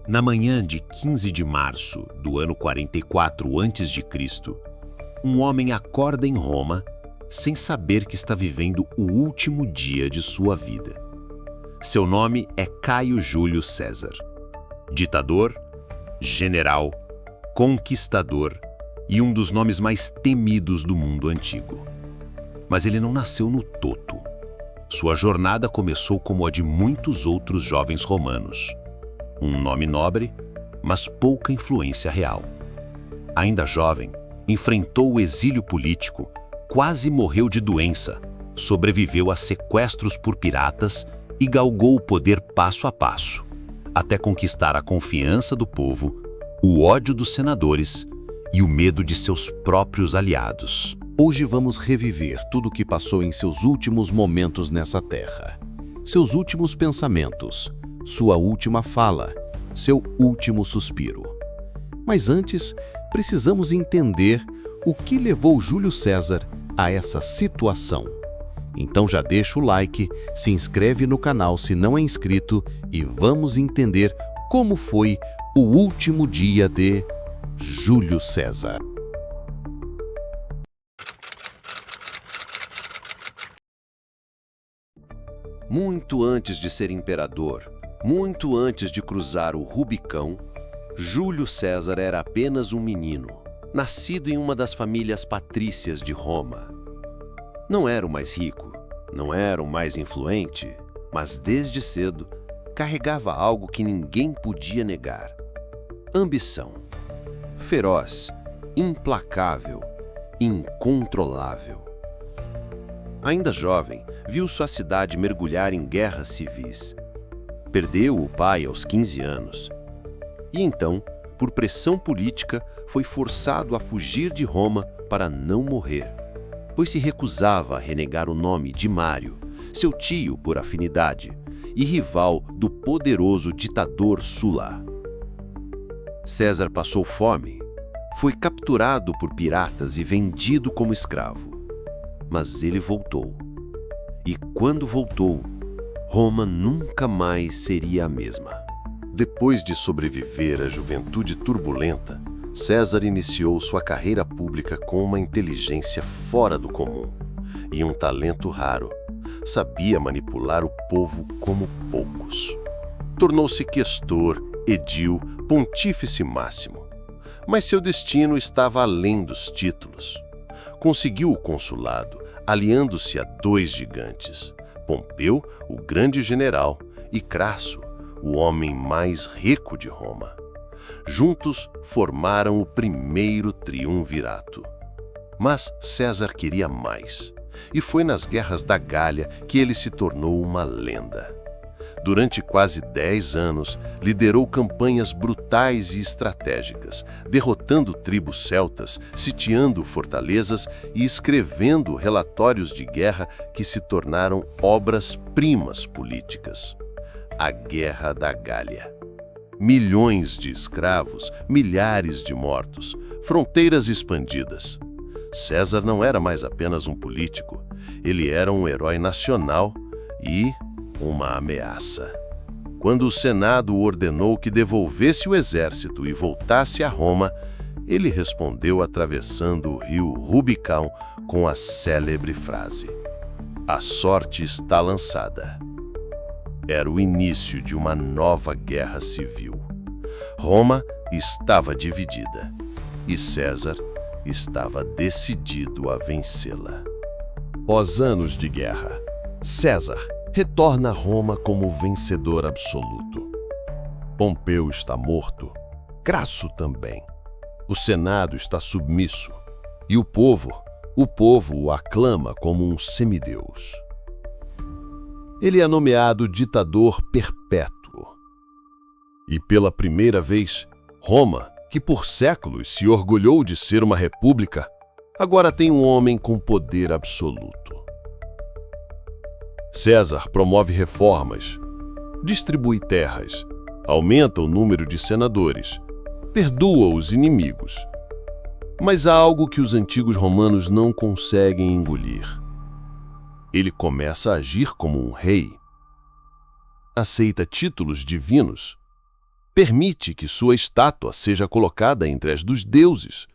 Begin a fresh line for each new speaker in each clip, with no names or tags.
Na manhã de 15 de março do ano 44 a.C., um homem acorda em Roma sem saber que está vivendo o último dia de sua vida. Seu nome é Caio Júlio César. Ditador, general, conquistador e um dos nomes mais temidos do mundo antigo. Mas ele não nasceu no toto. Sua jornada começou como a de muitos outros jovens romanos. Um nome nobre, mas pouca influência real. Ainda jovem, enfrentou o exílio político, quase morreu de doença, sobreviveu a sequestros por piratas e galgou o poder passo a passo, até conquistar a confiança do povo, o ódio dos senadores e o medo de seus próprios aliados.
Hoje vamos reviver tudo o que passou em seus últimos momentos nessa terra. Seus últimos pensamentos, sua última fala, seu último suspiro. Mas antes, precisamos entender o que levou Júlio César a essa situação. Então já deixa o like, se inscreve no canal se não é inscrito e vamos entender como foi o último dia de Júlio César.
Muito antes de ser imperador, muito antes de cruzar o Rubicão, Júlio César era apenas um menino, nascido em uma das famílias patrícias de Roma. Não era o mais rico, não era o mais influente, mas desde cedo carregava algo que ninguém podia negar: ambição. Feroz, implacável, incontrolável. Ainda jovem, viu sua cidade mergulhar em guerras civis. Perdeu o pai aos 15 anos. E então, por pressão política, foi forçado a fugir de Roma para não morrer, pois se recusava a renegar o nome de Mário, seu tio por afinidade, e rival do poderoso ditador Sulla. César passou fome, foi capturado por piratas e vendido como escravo. Mas ele voltou. E quando voltou, Roma nunca mais seria a mesma. Depois de sobreviver à juventude turbulenta, César iniciou sua carreira pública com uma inteligência fora do comum e um talento raro. Sabia manipular o povo como poucos. Tornou-se questor, edil, pontífice máximo. Mas seu destino estava além dos títulos. Conseguiu o consulado, aliando-se a dois gigantes: Pompeu, o grande general, e Crasso, o homem mais rico de Roma. Juntos formaram o primeiro triunvirato. Mas César queria mais, e foi nas guerras da Gália que ele se tornou uma lenda. Durante quase 10 anos, liderou campanhas brutais e estratégicas, derrotando tribos celtas, sitiando fortalezas e escrevendo relatórios de guerra que se tornaram obras-primas políticas. A Guerra da Gália. Milhões de escravos, milhares de mortos, fronteiras expandidas. César não era mais apenas um político, ele era um herói nacional e uma ameaça. Quando o Senado ordenou que devolvesse o exército e voltasse a Roma, ele respondeu atravessando o rio Rubicão com a célebre frase: "A sorte está lançada." Era o início de uma nova guerra civil. Roma estava dividida e César estava decidido a vencê-la.
Pós anos de guerra, César retorna a Roma como vencedor absoluto. Pompeu está morto, Crasso também. O Senado está submisso e o povo o aclama como um semideus. Ele é nomeado ditador perpétuo. E pela primeira vez, Roma, que por séculos se orgulhou de ser uma república, agora tem um homem com poder absoluto. César promove reformas, distribui terras, aumenta o número de senadores, perdoa os inimigos. Mas há algo que os antigos romanos não conseguem engolir. Ele começa a agir como um rei. Aceita títulos divinos, Permite que sua estátua seja colocada entre as dos deuses.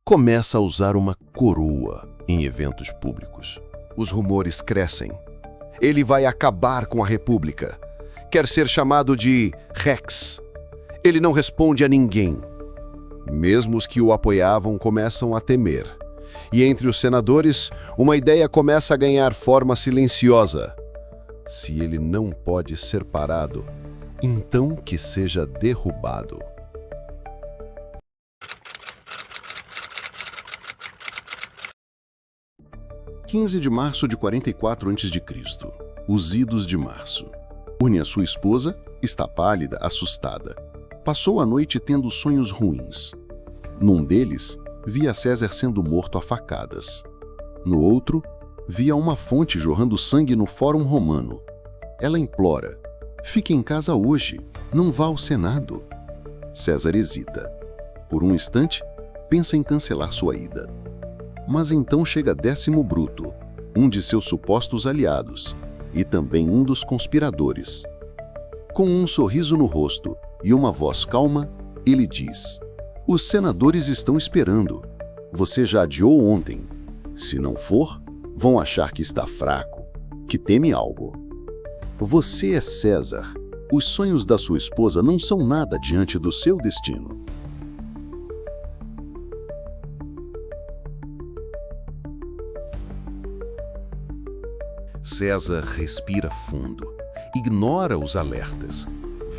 Começa a usar uma coroa em eventos públicos.
Os rumores crescem. Ele vai acabar com a República. Quer ser chamado de Rex. Ele não responde a ninguém. Mesmo os que o apoiavam começam a temer. E entre os senadores, uma ideia começa a ganhar forma silenciosa. Se ele não pode ser parado, então que seja derrubado. « 15 de março de 44 a.C. Os idos de março. Une a sua esposa, está pálida, assustada. Passou a noite tendo sonhos ruins. Num deles, via César sendo morto a facadas. No outro, via uma fonte jorrando sangue no Fórum Romano. Ela implora: fique em casa hoje, não vá ao Senado. César hesita. Por um instante, pensa em cancelar sua ida. Mas então chega Décimo Bruto, um de seus supostos aliados, e também um dos conspiradores. Com um sorriso no rosto e uma voz calma, ele diz: os senadores estão esperando. Você já adiou ontem. Se não for, vão achar que está fraco, que teme algo. Você é César. Os sonhos da sua esposa não são nada diante do seu destino.
César respira fundo, ignora os alertas,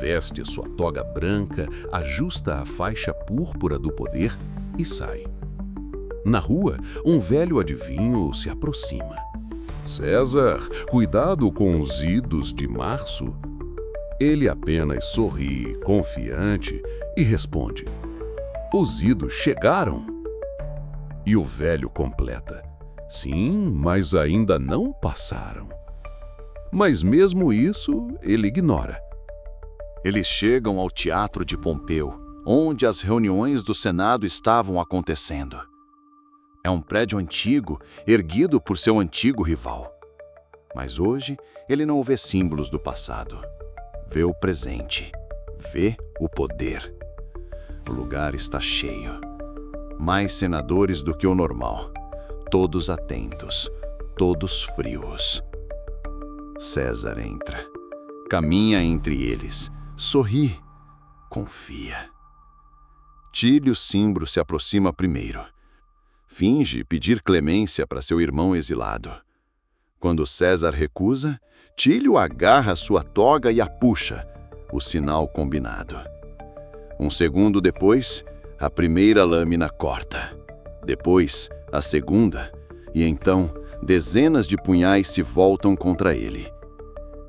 veste a sua toga branca, ajusta a faixa púrpura do poder e sai. Na rua, um velho adivinho se aproxima. César, cuidado com os idos de março. Ele apenas sorri, confiante, e responde: os idos chegaram. E o velho completa: sim, mas ainda não passaram. Mas mesmo isso, ele ignora.
Eles chegam ao Teatro de Pompeu, onde as reuniões do Senado estavam acontecendo. É um prédio antigo, erguido por seu antigo rival. Mas hoje, ele não vê símbolos do passado. Vê o presente. Vê o poder. O lugar está cheio. Mais senadores do que o normal. Todos atentos, todos frios. César entra. Caminha entre eles. Sorri. Confia. Tílio Cimbro se aproxima primeiro. Finge pedir clemência para seu irmão exilado. Quando César recusa, Tílio agarra sua toga e a puxa, o sinal combinado. Um segundo depois, a primeira lâmina corta. Depois, a segunda, e então dezenas de punhais se voltam contra ele.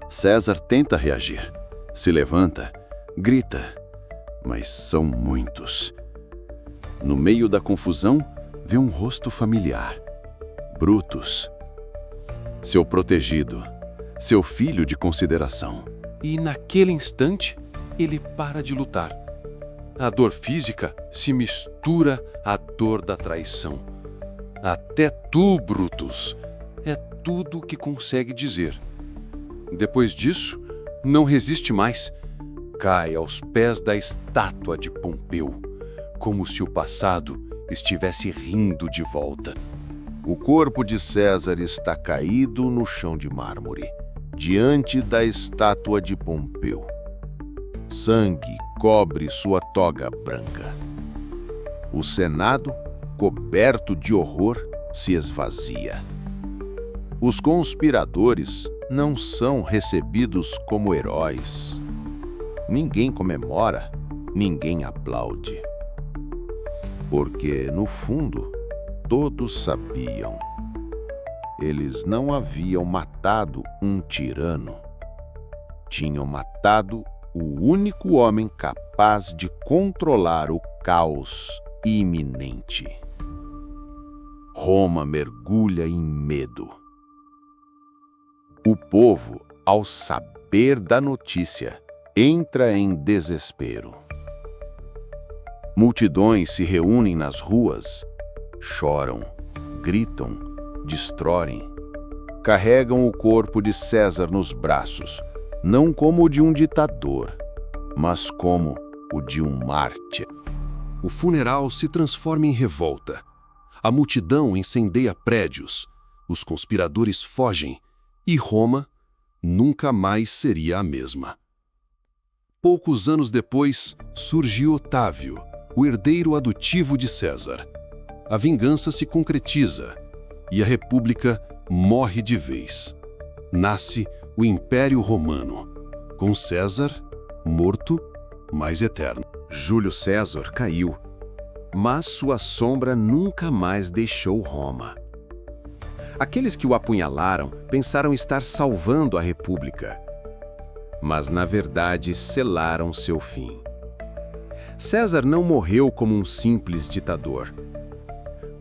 César tenta reagir, se levanta, grita, mas são muitos. No meio da confusão, vê um rosto familiar. Brutus, seu protegido, seu filho de consideração.
E naquele instante, ele para de lutar. A dor física se mistura à dor da traição. Até tu, Brutus, é tudo o que consegue dizer. Depois disso, não resiste mais. Cai aos pés da estátua de Pompeu, como se o passado estivesse rindo de volta.
O corpo de César está caído no chão de mármore, diante da estátua de Pompeu. Sangue cobre sua toga branca. O Senado, coberto de horror, se esvazia. Os conspiradores não são recebidos como heróis. Ninguém comemora, ninguém aplaude. Porque, no fundo, todos sabiam. Eles não haviam matado um tirano. Tinham matado o único homem capaz de controlar o caos iminente. Roma mergulha em medo. O povo, ao saber da notícia, entra em desespero. Multidões se reúnem nas ruas, choram, gritam, destroem. Carregam o corpo de César nos braços, não como o de um ditador, mas como o de um mártir.
O funeral se transforma em revolta. A multidão incendeia prédios, os conspiradores fogem e Roma nunca mais seria a mesma. Poucos anos depois, surgiu Otávio, o herdeiro adotivo de César. A vingança se concretiza e a República morre de vez. Nasce o Império Romano, com César morto, mas eterno.
Júlio César caiu, mas sua sombra nunca mais deixou Roma. Aqueles que o apunhalaram pensaram estar salvando a República, mas na verdade selaram seu fim. César não morreu como um simples ditador.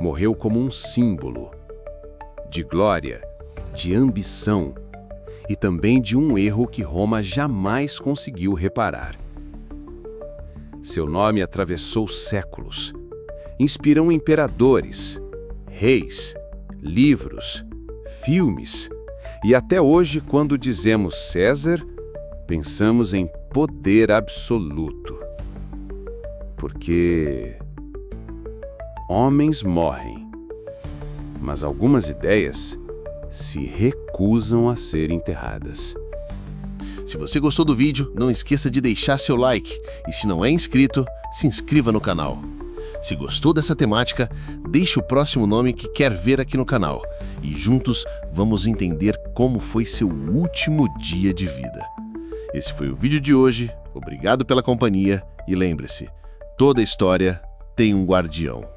Morreu como um símbolo de glória, de ambição e também de um erro que Roma jamais conseguiu reparar. Seu nome atravessou séculos, inspirou imperadores, reis, livros, filmes, e até hoje, quando dizemos César, pensamos em poder absoluto. Porque homens morrem, mas algumas ideias se recusam a ser enterradas.
Se você gostou do vídeo, não esqueça de deixar seu like e se não é inscrito, se inscreva no canal. Se gostou dessa temática, deixe o próximo nome que quer ver aqui no canal e juntos vamos entender como foi seu último dia de vida. Esse foi o vídeo de hoje, obrigado pela companhia e lembre-se, toda história tem um guardião.